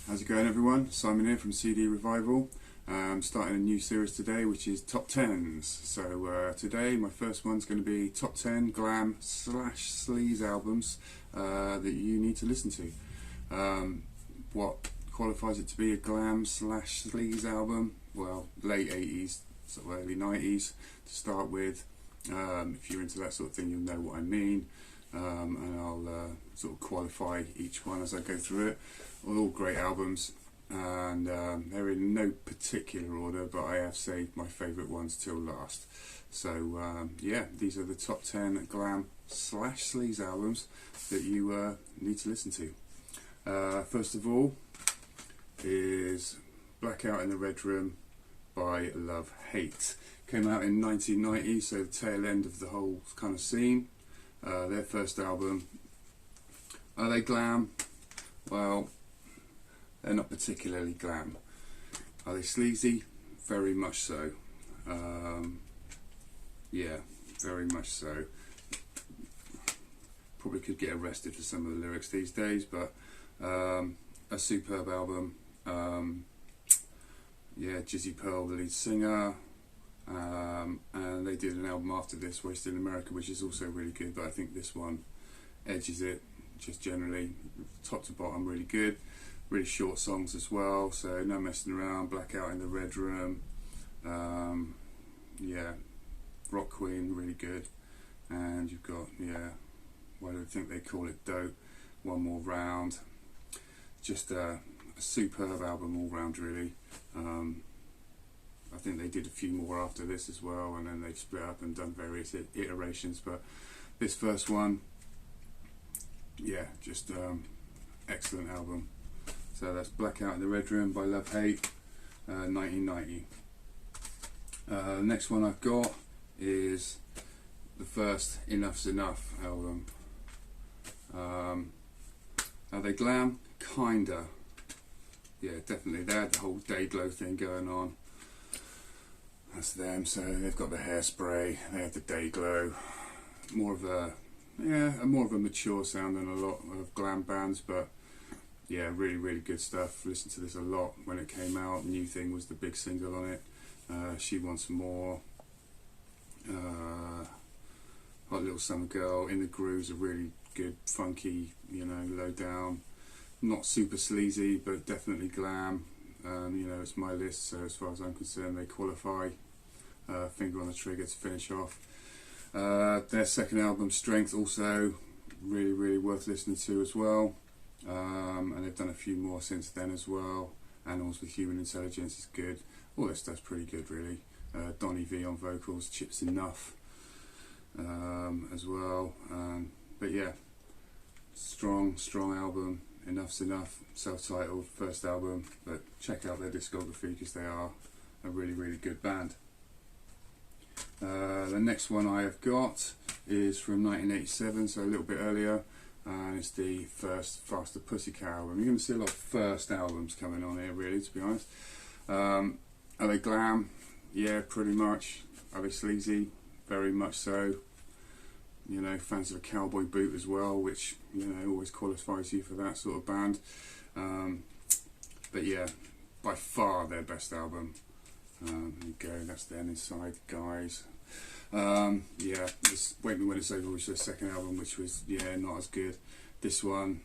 How's it going, everyone? Simon here from CD Revival. I'm starting a new series today, which is Top 10s. So today my first one's going to be Top 10 Glam / Sleaze albums that you need to listen to. What qualifies it to be a Glam / Sleaze album? Well, late 80s, sort of early 90s to start with. If you're into that sort of thing, you'll know what I mean. And I'll sort of qualify each one as I go through it. All great albums, and they're in no particular order, but I have saved my favourite ones till last. So yeah, these are the top 10 Glam / Sleaze albums that you need to listen to. First of all is Blackout in the Red Room by Love Hate. Came out in 1990, so the tail end of the whole kind of scene. Their first album. Are they glam? Well, they're not particularly glam. Are they sleazy? Very much so. Yeah, very much so. Probably could get arrested for some of the lyrics these days, but a superb album. Yeah, Jizzy Pearl, the lead singer. And they did an album after this, Wasted in America, which is also really good, but I think this one edges it just generally, top to bottom, really good. Really short songs as well, so no messing around. Blackout in the Red Room, yeah, Rock Queen, really good. And you've got, yeah, why do I think they call it Dope, One More Round. Just a superb album all round, really. I think they did a few more after this as well, and then they've split up and done various iterations, but this first one, yeah, just excellent album. So that's Blackout in the Red Room by Love Hate, 1990. Next one I've got is the first Enough's Enough album. Are they glam? Kinda. Yeah, definitely. They had the whole day glow thing going on. That's them. So they've got the hairspray. They have the day glow. More of a mature sound than a lot of glam bands, but yeah, really, really good stuff. Listened to this a lot when it came out. New Thing was the big single on it. She Wants More. Hot Little Summer Girl. In the Groove's a really good, funky, you know, low down. Not super sleazy, but definitely glam. You know, it's my list, so as far as I'm concerned, they qualify. Finger on the Trigger to finish off. Their second album, Strength, also really, really worth listening to as well. And they've done a few more since then as well. Animals with Human Intelligence is good. All their stuff's pretty good, really. Donny V on vocals, Chips Enough as well. But yeah, strong album. Enough's Enough, self-titled, first album, but check out their discography because they are a really, really good band. The next one I have got is from 1987, so a little bit earlier, and it's the first Faster Pussycat album. You're going to see a lot of first albums coming on here, really, to be honest. Are they glam? Yeah, pretty much. Are they sleazy? Very much so. You know, fans of a cowboy boot as well, which, you know, always qualifies you for that sort of band. But yeah, by far their best album. There you go, that's them Inside, guys. Yeah, this Wake Me When It's Over was their second album, which was, yeah, not as good. This one,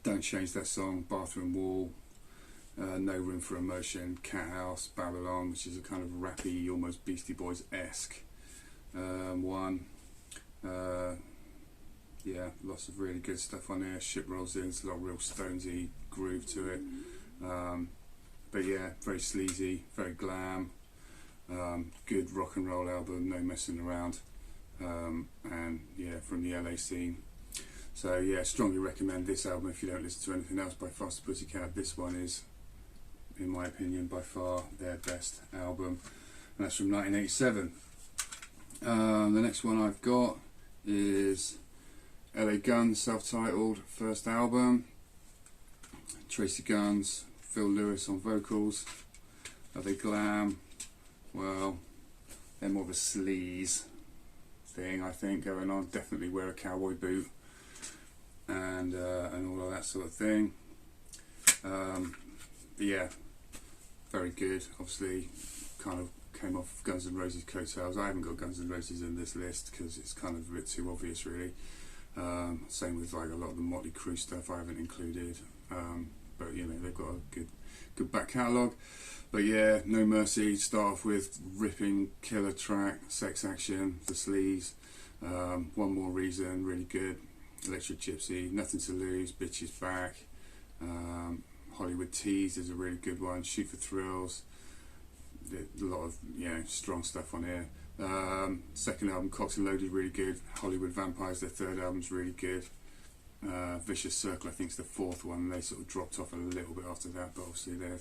Don't Change That Song, Bathroom Wall, No Room for Emotion, Cat House, Babylon, which is a kind of rappy, almost Beastie Boys-esque one. Yeah, lots of really good stuff on there. Ship Rolls In, it's a lot of real Stonesy groove to it. But yeah, very sleazy, very glam. Good rock and roll album, no messing around. And yeah, from the LA scene. So yeah, strongly recommend this album if you don't listen to anything else by Faster Pussycat. This one is, in my opinion, by far their best album. And that's from 1987. The next one I've got is LA Guns, self-titled, first album. Tracy Guns, Phil Lewis on vocals. Are they glam? Well, they're more of a sleaze thing, I think, going on. Definitely wear a cowboy boot and all of that sort of thing. But yeah, very good. Obviously, kind of came off Guns N' Roses coattails. I haven't got Guns N' Roses in this list because it's kind of a bit too obvious, really. Same with like a lot of the Motley Crue stuff I haven't included. But you know, they've got a good back catalogue. But yeah, No Mercy, start off with ripping killer track, Sex Action, The Sleaze, One More Reason, really good, Electric Gypsy, Nothing to Lose, Bitch Is Back, Hollywood Tease is a really good one, Shoot for Thrills, a lot of, you know, strong stuff on here. Second album, Cox and Loaded, really good. Hollywood Vampires, their third album's really good. Vicious Circle, I think, is the fourth one. They sort of dropped off a little bit after that, but obviously their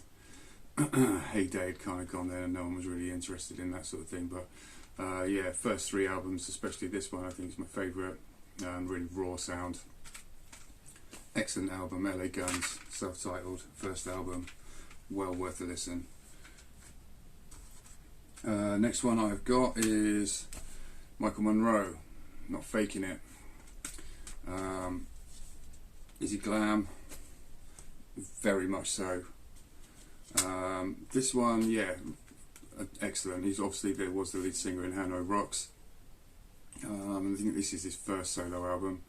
heyday had kind of gone there and no one was really interested in that sort of thing. But yeah, first three albums, especially this one, I think is my favourite. Really raw sound. Excellent album, LA Guns, self-titled, first album, well worth a listen. Next one I've got is Michael Monroe, Not Faking It. Is he glam? Very much so. This one, yeah, excellent. He's obviously was the lead singer in Hanoi Rocks. I think this is his first solo album.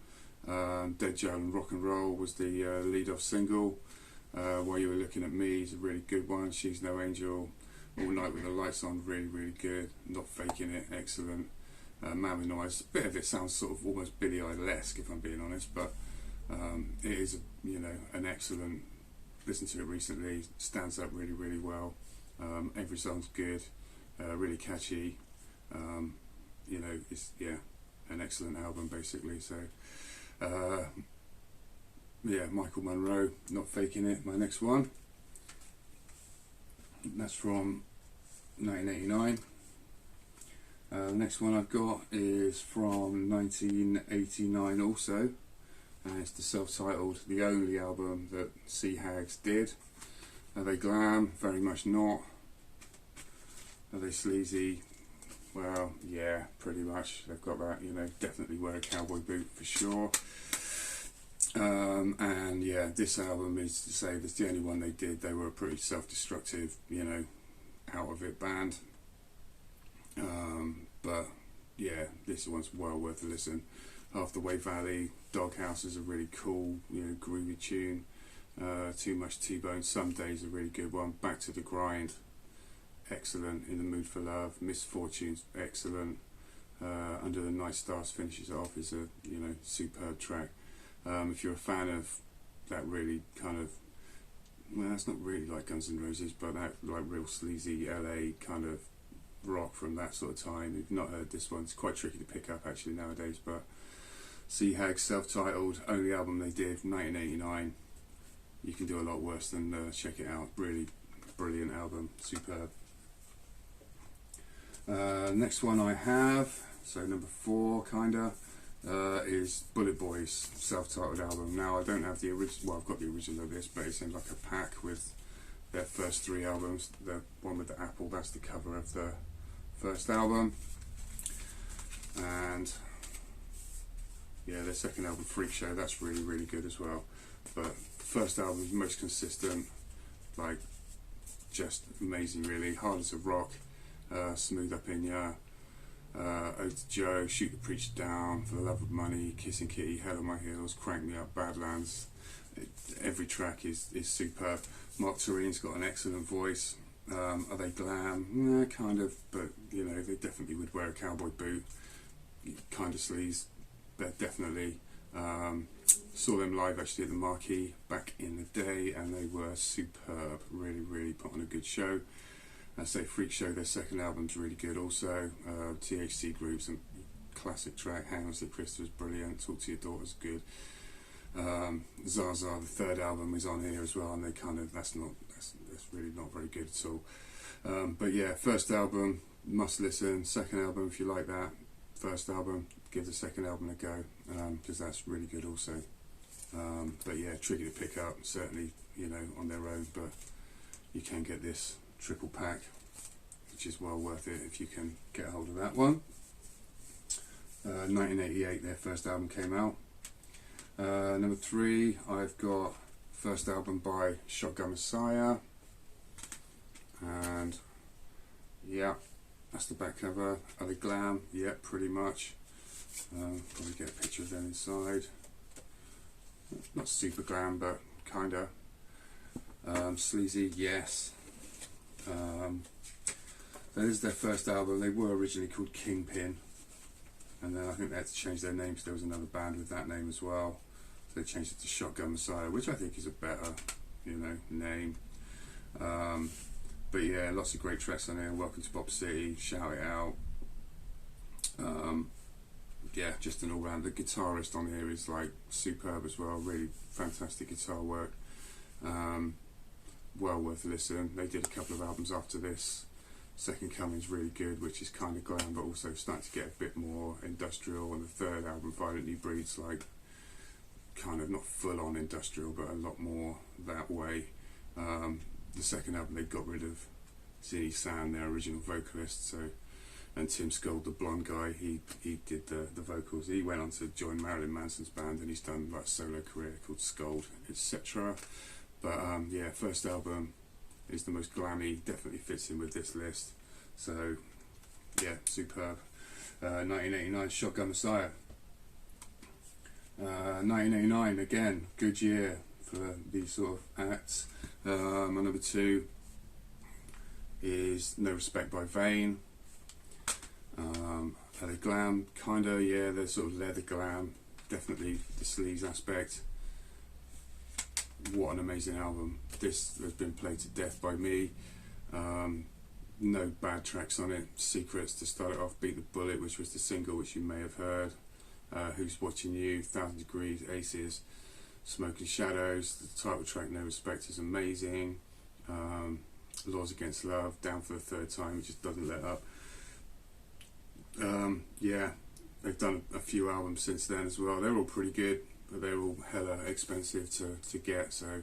Dead Joe and Rock and Roll was the lead-off single. While You Were Looking at Me is a really good one. She's No Angel, All Night with the Lights On, really, really good. Not Faking It, excellent. Man with No Eyes, a bit of it sounds sort of almost Billy Idol-esque, if I'm being honest, but it is, you know, an excellent. Listened to it recently, stands up really, really well. Every song's good, really catchy. You know, it's, yeah, an excellent album basically. So yeah, Michael Monroe, Not Faking It, my next one. That's from 1989. The next one I've got is from 1989 also, and it's the self-titled, the only album that Seahawks did. Are they glam? Very much not. Are they sleazy? Well, yeah, pretty much. They've got that, you know, definitely wear a cowboy boot for sure. And yeah, this album is to say that's the only one they did. They were a pretty self-destructive, you know, out of it band. But yeah, this one's well worth a listen. Half the Way Valley, Doghouse is a really cool, you know, groovy tune. Too Much T-Bone, Some Days a really good one. Back to the Grind, excellent. In the Mood for Love, Misfortunes, excellent. Under the Night Stars finishes off is a, you know, superb track. If you're a fan of that really kind of, well, that's not really like Guns N' Roses, but that like real sleazy LA kind of rock from that sort of time. If you've not heard this one, it's quite tricky to pick up actually nowadays, but Seahawks, self-titled, only album they did, 1989. You can do a lot worse than check it out. Really brilliant album, superb. Next one I have, so number 4 kinda, is Bullet Boys, self-titled album. Now I don't have the original, well I've got the original of this, but it seems like a pack with their first 3 albums. The one with the apple, that's the cover of the first album. And yeah, their second album, Freak Show, that's really, really good as well. But first album is most consistent, like just amazing really. Hardest of Rock, Smooth Up In Ya, Ode to Joe, Shoot the Preacher Down, For the Love of Money, Kissing Kitty, Hell on My Heels, Crank Me Up, Badlands. Every track is superb. Mark Turin's got an excellent voice. Are they glam? Nah, kind of, but you know, they definitely would wear a cowboy boot. Kind of sleaze, but definitely. Saw them live actually at the Marquee back in the day, and they were superb. Really, really put on a good show. I say Freak Show, their second album's really good also. THC Groups, a classic track. Hang On to Christopher's brilliant. Talk to Your Daughter's good. Zaza, the third album, is on here as well, and they kind of, that's really not very good at all. But yeah, first album, must listen. Second album, if you like that. First album, give the second album a go, because that's really good also. But yeah, tricky to pick up, certainly, you know, on their own, but you can get this triple pack, which is well worth it if you can get a hold of that one. 1988, their first album came out. Number 3, I've got first album by Shotgun Messiah, and yeah, that's the back cover. Are they Glam? Yeah, pretty much. Probably get a picture of them inside. Not super glam, but kinda. Sleazy, yes. That is their first album. They were originally called Kingpin, and then I think they had to change their name because there was another band with that name as well. So they changed it to Shotgun Messiah, which I think is a better, name. But yeah, lots of great tracks on here. Welcome to Bob City, Shout It Out. Yeah, just an all-round. The guitarist on here is like superb as well. Really fantastic guitar work. Well worth a listen. They did a couple of albums after this. Second Coming's really good, which is kind of glam, but also starting to get a bit more industrial. And the third album, Violent New Breed's like kind of not full-on industrial, but a lot more that way. The second album, they got rid of Zinny San, their original vocalist, and Tim Skold, the blonde guy, he did the vocals. He went on to join Marilyn Manson's band, and he's done like a solo career called Skold, etc. But yeah, first album is the most glammy, definitely fits in with this list. So yeah, superb. 1989, Shotgun Messiah. 1989, again, good year for these sort of acts. My number 2 is No Respect by Vane. Are they glam? Kinda, yeah, they're sort of leather glam. Definitely the sleaze aspect. What an amazing album. This has been played to death by me. No bad tracks on it. Secrets to start it off, Beat the Bullet, which was the single which you may have heard. Who's Watching You, 1000 Degrees, Aces, Smoke and Shadows. The title track, No Respect, is amazing. Laws Against Love, Down for the Third Time, it just doesn't let up. Yeah, they've done a few albums since then as well. They're all pretty good, but they're all hella expensive to get, so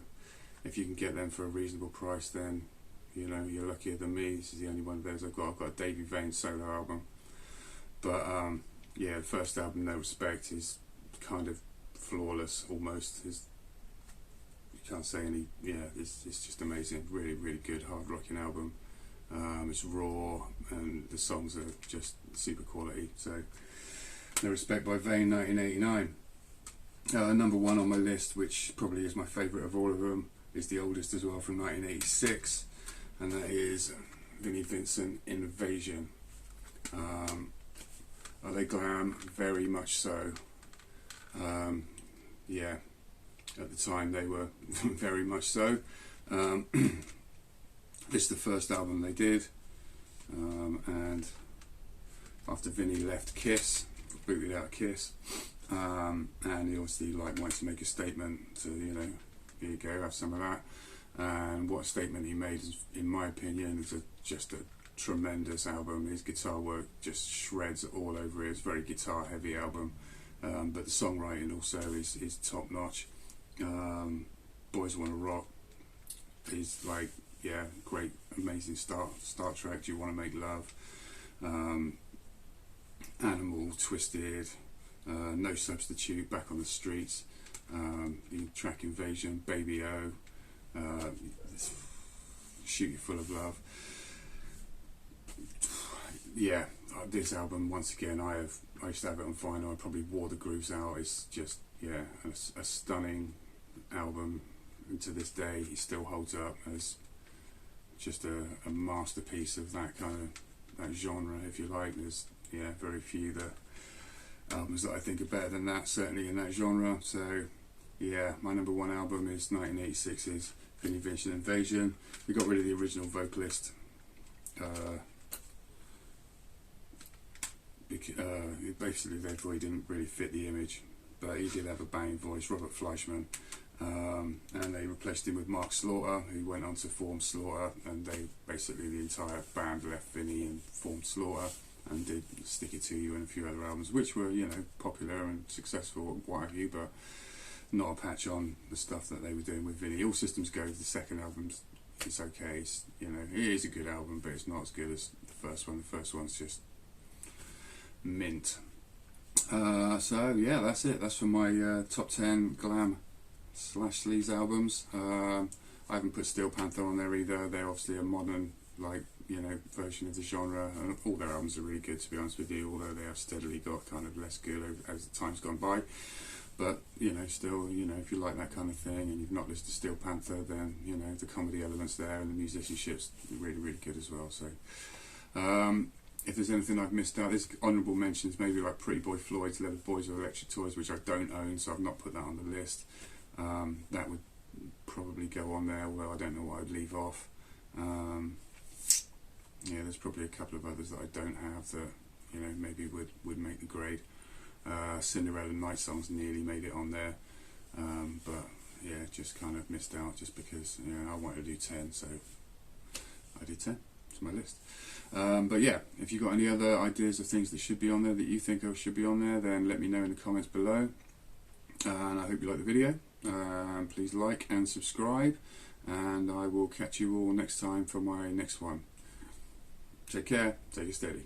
if you can get them for a reasonable price, then you're luckier than me. This is the only one of theirs I've got. I've got a Davey Vane solo album, but yeah, the first album, No Respect, is kind of flawless almost. You can't say any. Yeah, it's just amazing. Really, really good hard rocking album. It's raw and the songs are just super quality. So No Respect by Vane, 1989. Number 1 on my list, which probably is my favourite of all of them, is the oldest as well, from 1986, and that is Vincent Invasion. Are they glam? Very much so. Yeah, at the time they were very much so. This is the first album they did, and after Vinny left Kiss, booted out Kiss, and he obviously wanted to make a statement to, here you go, have some of that. And what a statement he made is, in my opinion, is just a tremendous album. His guitar work just shreds all over it. It's a very guitar heavy album, but the songwriting also is top notch. Boys Wanna Rock is yeah, great, amazing Star Trek, Do You Want to Make Love, Animal, Twisted, No Substitute, Back on the Streets, the track Invasion, Baby O, Shoot You Full of Love. Yeah, this album, once again, I used to have it on vinyl. I probably wore the grooves out. It's just, yeah, a stunning album, and to this day it still holds up as just a masterpiece of that genre, if you like. There's very few albums that I think are better than that, certainly in that genre. So yeah, my number 1 album is 1986's Vincent Invasion. We got rid of the original vocalist. Basically their voice didn't really fit the image, but he did have a banging voice, Robert Fleischman. And they replaced him with Mark Slaughter, who went on to form Slaughter, and the entire band left Vinny and formed Slaughter, and did Stick It To You and a few other albums, which were, popular and successful and what have you, but not a patch on the stuff that they were doing with Vinny. All Systems Go, the second album's, it's okay, it is a good album, but it's not as good as the first one. The first one's just mint. So yeah, that's it. That's for my top 10 glam Sleaze Albums. I haven't put Steel Panther on there either. They're obviously a modern, like, you know, version of the genre, and all their albums are really good, to be honest with you, although they have steadily got kind of less good as the time's gone by. But, you know, still, you know, if you like that kind of thing and you've not listened to Steel Panther, then, you know, the comedy elements there and the musicianship's really, really good as well. So, if there's anything I've missed out, there's honourable mentions, maybe like Pretty Boy Floyd's Leather Boys with Electric Toys, which I don't own, so I've not put that on the list. That would probably go on there, although I don't know what I'd leave off. Yeah, there's probably a couple of others that I don't have that, you know, maybe would make the grade. Cinderella Night Songs nearly made it on there, but yeah, just kind of missed out just because, you know, I wanted to do 10, so I did 10 to my list. But yeah, if you've got any other ideas of things that should be on there that you think should be on there, then let me know in the comments below. And I hope you like the video. Please like and subscribe, and I will catch you all next time for my next one. Take care, take it steady.